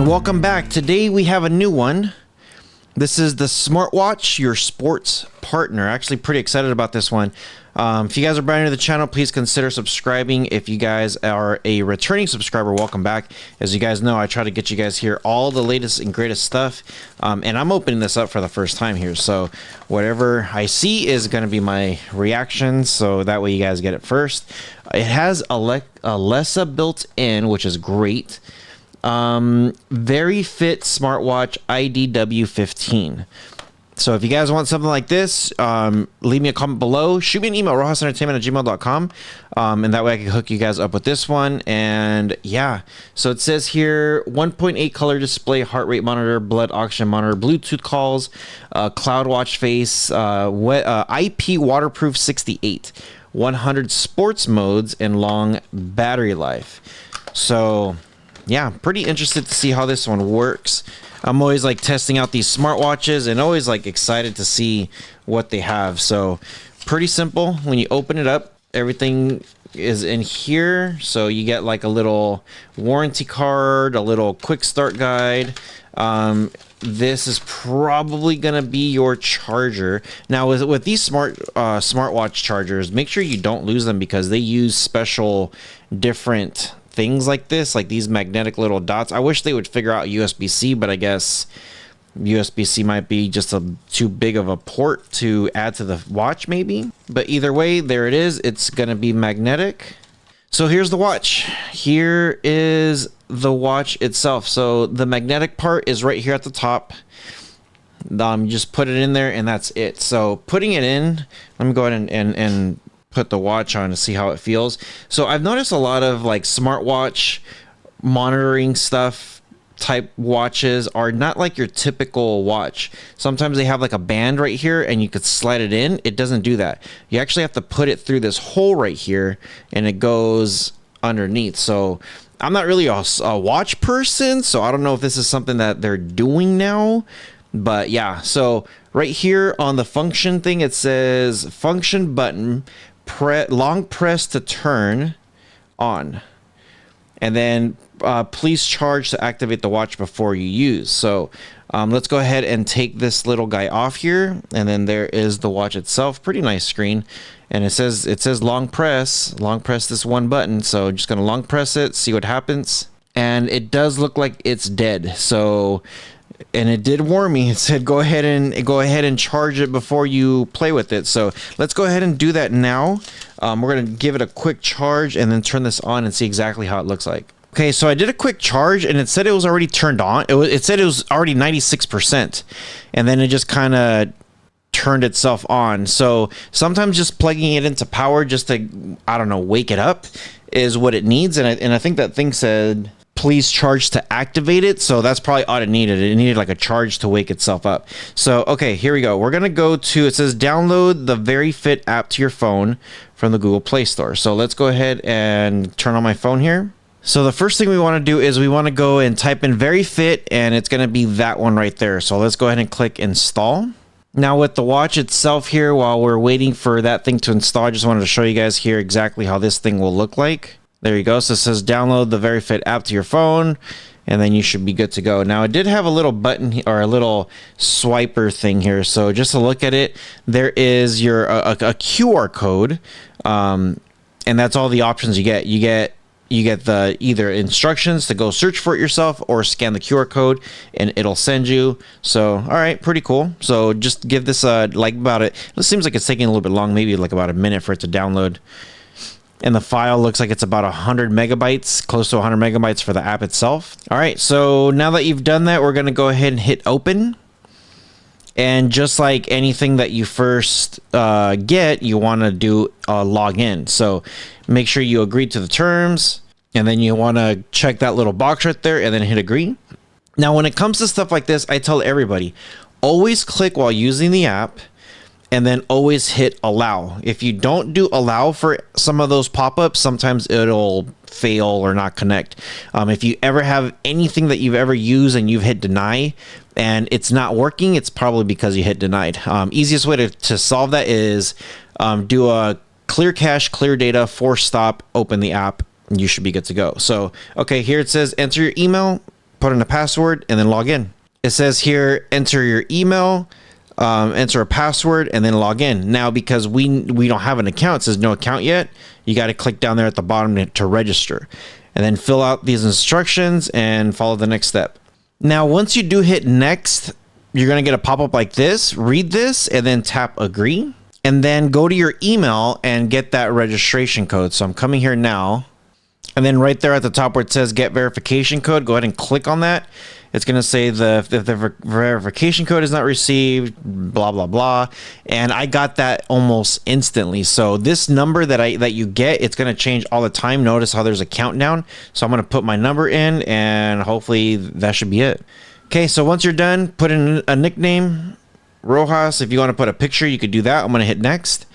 And welcome back. Today we have a new one. This is the smartwatch, your sports partner. Actually pretty excited about this one. If you guys are brand new to the channel, please consider subscribing. If you guys are a returning subscriber, welcome back. As you guys know, I try to get you guys here all the latest and greatest stuff. And I'm opening this up for the first time here. So whatever I see is going to be my reaction. So that way you guys get it first. It has Alexa built in, which is great. Veryfit smartwatch IDW15. So if you guys want something like this, leave me a comment below. Shoot me an email, rohasentertainment@gmail.com. And that way I can hook you guys up with this one. And yeah, so it says here 1.8 color display, heart rate monitor, blood oxygen monitor, Bluetooth calls, cloud watch face, IP waterproof 68, 100 sports modes, and long battery life. So yeah, pretty interested to see how this one works. I'm always like testing out these smartwatches and always like excited to see what they have. So pretty simple. When you open it up, everything is in here. So you get like a little warranty card, a little quick start guide. This is probably gonna be your charger. Now with these smartwatch chargers, make sure you don't lose them because they use special different things like this, like these magnetic little dots. I wish they would figure out USB-C, but I guess USB-C might be just too big of a port to add to the watch maybe. But either way, there it is. It's gonna be magnetic. So here's the watch. Here is the watch itself. So the magnetic part is right here at the top. Just put it in there and that's it. So putting it in, let me go ahead and put the watch on to see how it feels. So I've noticed a lot of like smartwatch monitoring stuff type watches are not like your typical watch. Sometimes they have like a band right here and you could slide it in. It doesn't do that. You actually have to put it through this hole right here and it goes underneath. So I'm not really a watch person, so I don't know if this is something that they're doing now. But yeah, so right here on the function thing, it says function button, long press to turn on, and then please charge to activate the watch before you use. So let's go ahead and take this little guy off here, and then there is the watch itself. Pretty nice screen, and it says long press this one button. So just gonna long press it, see what happens, and it does look like it's dead. So, and it did warn me. It said go ahead and charge it before you play with it. So let's go ahead and do that now. We're gonna give it a quick charge and then turn this on and see exactly how it looks like. Okay, so I did a quick charge and it said it was already turned on. It said it was already 96%, and then it just kind of turned itself on. So sometimes just plugging it into power just to, I don't know, wake it up is what it needs. And I think that thing said please charge to activate it. So that's probably all it needed. It needed like a charge to wake itself up. So, okay, here we go. We're going to go to, it says download the veryfit app to your phone from the Google Play Store. So let's go ahead and turn on my phone here. So the first thing we want to do is we want to go and type in veryfit, and it's going to be that one right there. So let's go ahead and click install. Now with the watch itself here, while we're waiting for that thing to install, I just wanted to show you guys here exactly how this thing will look like. There you go. So it says download the veryfit app to your phone, and then you should be good to go. Now it did have a little button or a little swiper thing here. So just to look at it, there is your a QR code, and that's all the options you get. You get the either instructions to go search for it yourself or scan the QR code and it'll send you. So, all right, pretty cool. So just give this like about it. It seems like it's taking a little bit long, maybe like about a minute for it to download. And the file looks like it's about 100 megabytes, close to 100 megabytes for the app itself. All right, so now that you've done that, we're gonna go ahead and hit open. And just like anything that you first get, you wanna do log in. So make sure you agree to the terms, and then you wanna check that little box right there and then hit agree. Now, when it comes to stuff like this, I tell everybody, always click while using the app, and then always hit allow. If you don't do allow for some of those pop-ups, sometimes it'll fail or not connect. If you ever have anything that you've ever used and you've hit deny and it's not working, it's probably because you hit denied. Easiest way to solve that is do a clear cache, clear data, force stop, open the app, and you should be good to go. So, okay, here it says enter your email, put in a password, and then log in. It says here, enter your email, enter a password, and then log in. Now, because we don't have an account, it says no account yet, you got to click down there at the bottom to register, and then fill out these instructions and follow the next step. Now, once you do hit next, you're going to get a pop-up like this. Read this and then tap agree, and then go to your email and get that registration code. So I'm coming here now, and then right there at the top where it says get verification code, go ahead and click on that. It's going to say if the verification code is not received, blah, blah, blah. And I got that almost instantly. So this number that you get, it's going to change all the time. Notice how there's a countdown. So I'm going to put my number in, and hopefully that should be it. Okay, so once you're done, put in a nickname, Rohas. If you want to put a picture, you could do that. I'm going to hit next.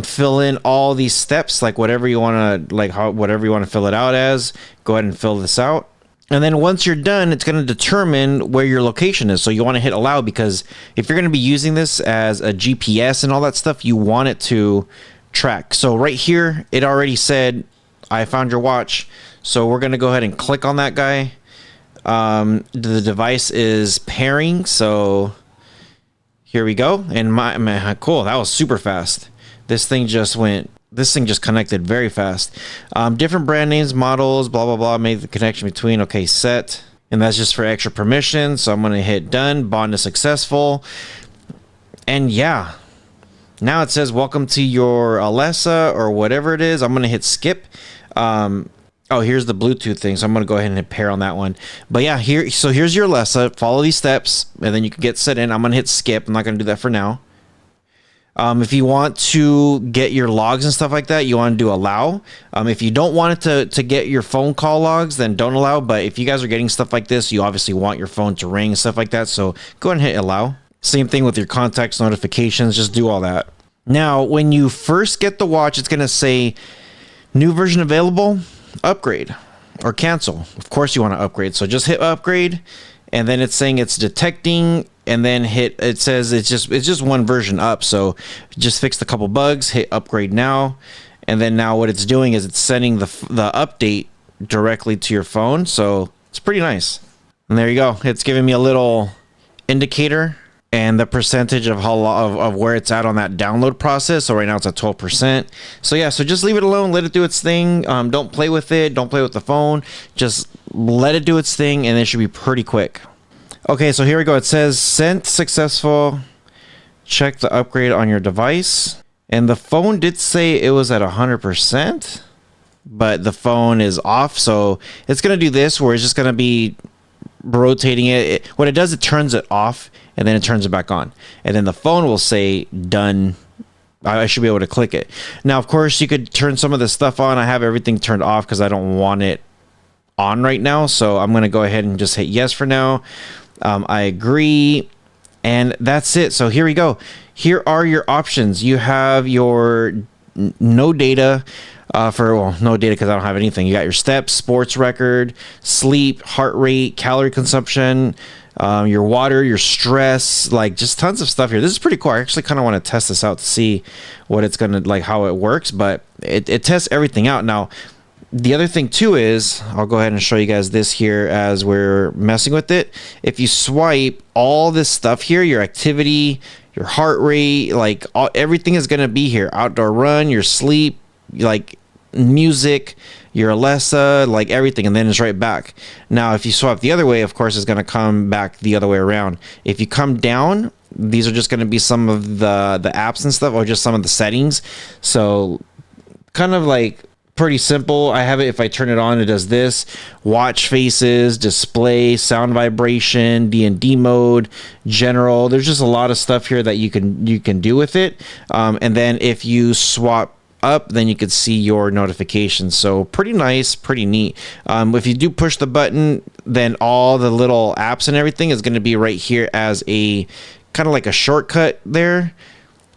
Fill in all these steps, like whatever you want to, whatever you want to fill it out as. Go ahead and fill this out. And then once you're done, it's going to determine where your location is. So you want to hit allow, because if you're going to be using this as a GPS and all that stuff, you want it to track. So right here, it already said, I found your watch. So we're going to go ahead and click on that guy. The device is pairing. So here we go. And cool. That was super fast. This thing just connected very fast. Different brand names, models, blah, blah, blah. Made the connection between. Okay, set. And that's just for extra permission. So I'm going to hit done. Bond is successful. And yeah, now it says welcome to your Alexa or whatever it is. I'm going to hit skip. Oh, here's the Bluetooth thing. So I'm going to go ahead and hit pair on that one. But yeah, here's your Alexa. Follow these steps, and then you can get set in. I'm going to hit skip. I'm not going to do that for now. If you want to get your logs and stuff like that, you want to do allow. If you don't want it to get your phone call logs, then don't allow. But if you guys are getting stuff like this, you obviously want your phone to ring and stuff like that. So go ahead and hit allow. Same thing with your contacts, notifications, just do all that. Now, when you first get the watch, it's going to say new version available, upgrade, or cancel. Of course you want to upgrade. So just hit upgrade, and then it's saying it's detecting, and then it says it's just one version up. So just fixed a couple bugs, hit upgrade now. And then now what it's doing is it's sending the update directly to your phone. So it's pretty nice. And there you go. It's giving me a little indicator and the percentage of of where it's at on that download process. So right now it's at 12%. So yeah, so just leave it alone, let it do its thing. Don't play with it, don't play with the phone, just let it do its thing, and it should be pretty quick. Okay, so here we go. It says sent successful, check the upgrade on your device. And the phone did say it was at 100%, but the phone is off. So it's going to do this where it's just going to be rotating it. What it does, it turns it off, and then it turns it back on. And then the phone will say done. I should be able to click it. Now, of course, you could turn some of this stuff on. I have everything turned off because I don't want it on right now. So I'm going to go ahead and just hit yes for now. I agree. And that's it. So here we go. Here are your options. You have your no data no data because I don't have anything. You got your steps, sports record, sleep, heart rate, calorie consumption, your water, your stress, like just tons of stuff here. This is pretty cool. I actually kind of want to test this out to see what it's going to, like how it works, but it tests everything out. Now, the other thing too is, I'll go ahead and show you guys this here as we're messing with it. If you swipe all this stuff here, your activity, your heart rate, like everything is going to be here. Outdoor run, your sleep, like music, your Alexa, like everything, and then it's right back. Now, if you swipe the other way, of course, it's going to come back the other way around. If you come down, these are just going to be some of the apps and stuff, or just some of the settings. So kind of like pretty simple. I have it, if I turn it on, it does this: watch faces, display, sound vibration, D&D mode, general. There's just a lot of stuff here that you can do with it. And then if you swap up, then you could see your notifications. So pretty nice, pretty neat. If you do push the button, then all the little apps and everything is going to be right here as a kind of like a shortcut there.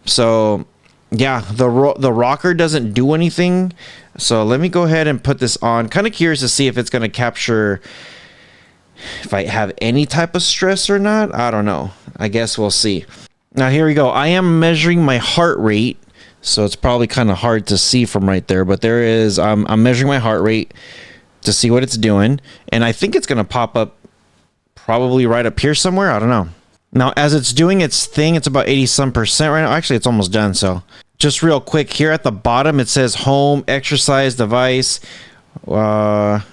So yeah, the rocker doesn't do anything. So let me go ahead and put this on. Kind of curious to see if it's going to capture if I have any type of stress or not. I don't know. I guess we'll see. Now here we go. I am measuring my heart rate. So it's probably kind of hard to see from right there, but there is, I'm measuring my heart rate. to see what it's doing. And I think it's going to pop up probably right up here somewhere. I don't know. Now, as it's doing its thing, it's about 80% right now. Actually, it's almost done. So just real quick here at the bottom, it says home, exercise device. Oh,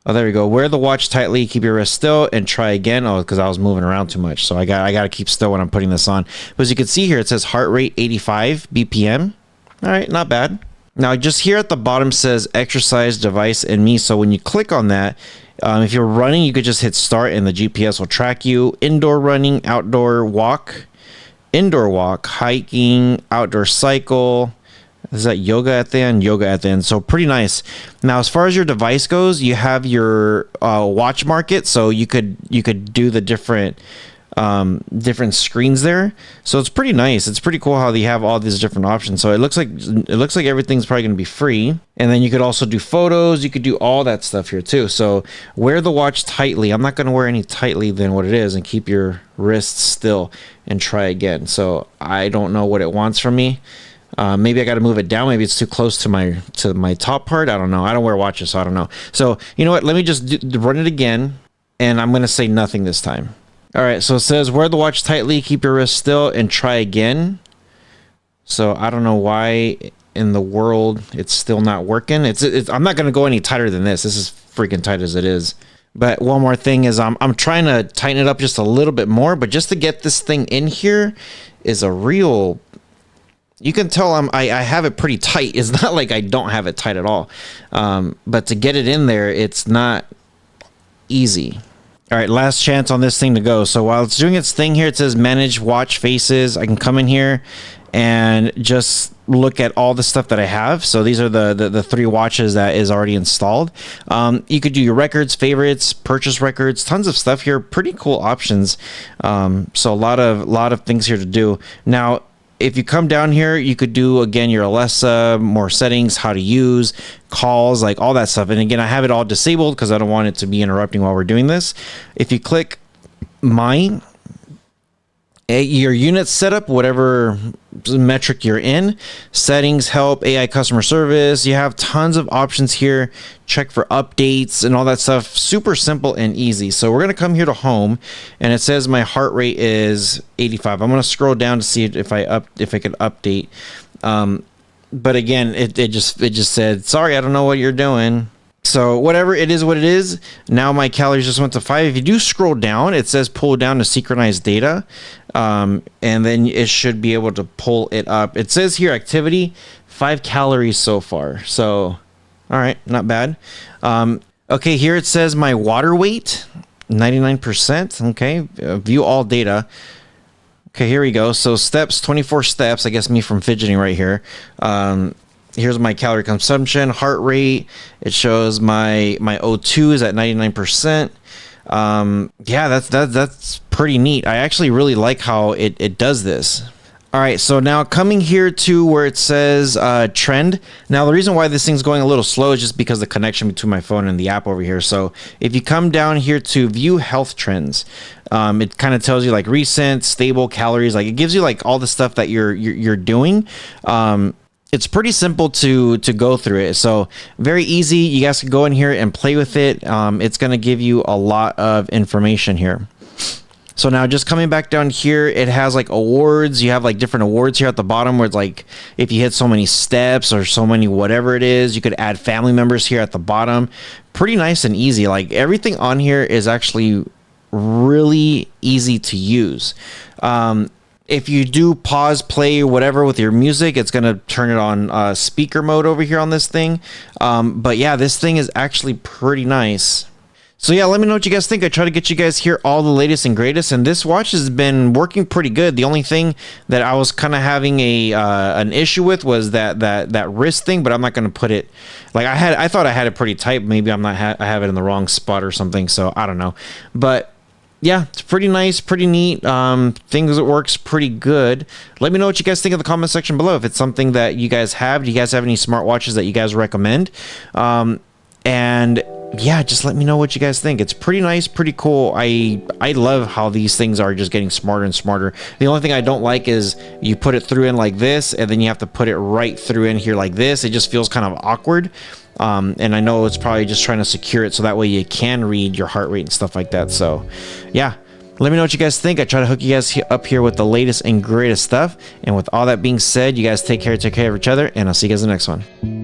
there we go. Wear the watch tightly, keep your wrist still, and try again. Oh, because I was moving around too much. So I got to keep still when I'm putting this on. But as you can see here, it says heart rate 85 BPM. All right, not bad. Now, just here at the bottom says exercise device and me. So when you click on that, if you're running, you could just hit start and the GPS will track you. Indoor running, outdoor walk, indoor walk, hiking, outdoor cycle. Is that yoga at the end? Yoga at the end. So pretty nice. Now, as far as your device goes, you have your watch market. So you could do the different screens there. So it's pretty nice. It's pretty cool how they have all these different options. So it looks like everything's probably going to be free. And then you could also do photos. You could do all that stuff here too. So wear the watch tightly. I'm not going to wear any tightly than what it is, and keep your wrists still and try again. So I don't know what it wants from me. Maybe I got to move it down. Maybe it's too close to my top part. I don't know. I don't wear watches, so I don't know. So you know what? Let me just run it again, and I'm going to say nothing this time. All right. So it says wear the watch tightly, keep your wrist still, and try again. So I don't know why in the world it's still not working. I'm not going to go any tighter than this. This is freaking tight as it is. But one more thing is I'm trying to tighten it up just a little bit more, but just to get this thing in here is a real. You can tell I have it pretty tight. It's not like I don't have it tight at all. But to get it in there, it's not easy. All right, last chance on this thing to go. So while it's doing its thing here, it says manage watch faces. I can come in here and just look at all the stuff that I have. So these are the 3 watches that is already installed. You could do your records, favorites, purchase records, tons of stuff here. Pretty cool options. So a lot of things here to do. Now, if you come down here, you could do, again, your Alexa, more settings, how to use, calls, like all that stuff. And again, I have it all disabled because I don't want it to be interrupting while we're doing this. If you click mine, your unit setup, whatever metric you're in, settings, help, AI customer service, you have tons of options here. Check for updates and all that stuff. Super simple and easy. So we're going to come here to home, and it says my heart rate is 85. I'm going to scroll down to see if I could update. But again, it just said, sorry, I don't know what you're doing. So whatever it is, what it is. Now my calories just went to 5. If you do scroll down, it says pull down to synchronize data. And then it should be able to pull it up. It says here activity, 5 calories so far. So, all right, not bad. Okay, here it says my water weight, 99%. Okay, view all data. Okay, here we go. So steps, 24 steps. I guess me from fidgeting right here. Here's my calorie consumption, heart rate. It shows my O2 is at 99%. Yeah, that's pretty neat. I actually really like how it does this. All right, so now coming here to where it says trend. Now, the reason why this thing's going a little slow is just because the connection between my phone and the app over here. So if you come down here to view health trends, it kind of tells you like recent, stable calories. Like it gives you like all the stuff that you're doing. It's pretty simple to go through it. So very easy. You guys can go in here and play with it. It's going to give you a lot of information here. So now just coming back down here, it has like awards. You have like different awards here at the bottom where it's like if you hit so many steps or so many whatever it is, you could add family members here at the bottom. Pretty nice and easy. Like everything on here is actually really easy to use. If you do pause, play, whatever with your music, it's going to turn it on speaker mode over here on this thing. But yeah, this thing is actually pretty nice. So yeah, let me know what you guys think. I try to get you guys here all the latest and greatest, and this watch has been working pretty good. The only thing that I was kind of having an issue with was that wrist thing, but I'm not going to put it like I thought I had it pretty tight. Maybe I have it in the wrong spot or something. So I don't know, but yeah, it's pretty nice, pretty neat. Things that works pretty good. Let me know what you guys think in the comment section below. If it's something that you guys have, do you guys have any smartwatches that you guys recommend? And yeah, just let me know what you guys think. It's pretty nice, pretty cool. I love how these things are just getting smarter and smarter. The only thing I don't like is you put it through in like this, and then you have to put it right through in here like this. It just feels kind of awkward. And I know it's probably just trying to secure it so that way you can read your heart rate and stuff like that. So yeah, let me know what you guys think. I try to hook you guys up here with the latest and greatest stuff. And with all that being said, you guys take care of each other, and I'll see you guys in the next one.